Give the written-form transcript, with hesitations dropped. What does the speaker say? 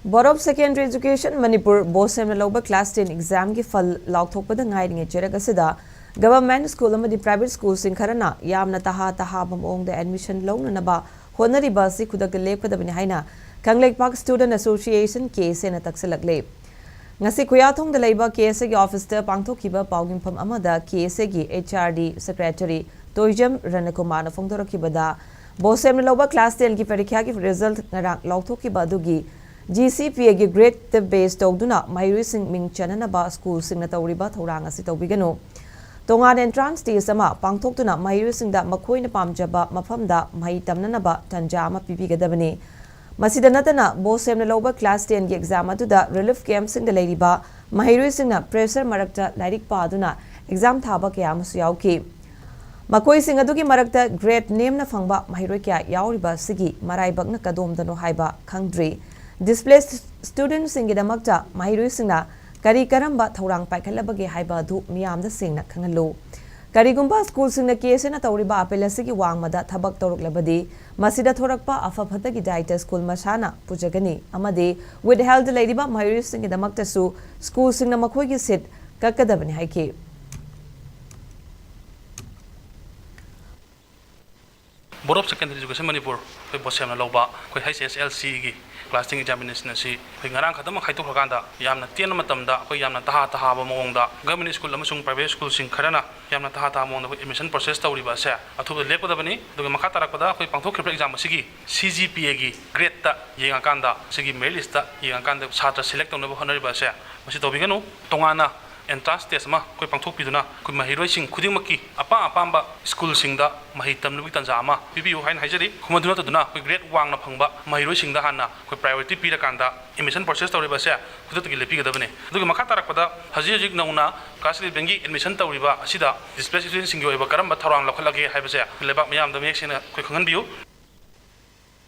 Board of Secondary Education Manipur Bosem Loba Class 10 exam ki fal laukthokpada ngairing cheraga sida government school amadi private school sing kharana yamna taha bamong the admission loan naba honariba si khudakta lepkadabani haina Kanglekpak Student Association KSA na taksalakle ngasi kuyathong da leiba KSA gi office ta pangthokiba paugimpham amada KSA gi HRD secretary Toijam Ranakumar na phongdorakli bada Bosem Loba Class 10 ki parikha ki result ngara laukthokiba dugi GCPA की grade base तौदुना माहिरुई सिंग Ming चननबा school सिंगना तौरिबा थौरांग असि तौबिगनु तोंगान entrance test अमा पांगथोक्तुना माहिरुई सिंगदा मखोइना पामजबा मफमदा माहि तमननबा तंजा अमा पिबिगदबनी मसिदा नतना बोसेमना लौबा class 10 की exam अदुदा relief camp सिंगदा लेरिबा माहिरुई सिंगना प्रेशर मरकता लाइरिक पादुना एग्जाम थाबा कया अमसु याउकी मकोई सिंग अदुगी मरकता ग्रेड नेमना फंगबा माहिरुई कया याउरिबा सिगी मराइबकना कदोमदनो हाइबा खंगद्री Displaced students singing the Makta, Mahiru Singna, Kari Karamba, Taurang Pakalabagi Haibadu, Miam the Singna Kangalo. Karigumba schools in the case in a Tauriba, Pelasiki Wangmada, Tabak Torok Labadi, Masida Torakpa, Afapataki Dieta School Mashana, Pujagani, Amadi, with held the Ladyba, Mahiru singing the Maktasu, schools in the Makogi sit, Kakadabani Haiki. Board of Secondary Education Manipur, we Bosemna Loba, we SLC class examination si we ngarang khadam khai to khaganda yamna tian matam da ko yamna taha mong da government school amasung private school sing kharana yamna taha mong da admission process tawri ba sa athu lepkadabani duga makha tarakpada ko pangthok khre exam sigi CGPA gi grade ta yenga kanda sigi merit list ta yenga kanda chhatra select tawna ba honari ba sa masi tobiganu tongana entrance test ma koi pangthok piduna koi mahiroi sing khuding makki apamba school sing da mahi tamnu tanja ama pibiu hain haijari khumaduna taduna koi grade wang na phangba mahiroi sing da hanna koi priority pira kanda admission process tawriba se khudut gi lepi gadabane dugi makha tarakpada haji nauna class bengi admission tawriba asida displaced student sing yoiba karamba thorang lokhalage haibase lebak miyam da mek sina koi khangan biu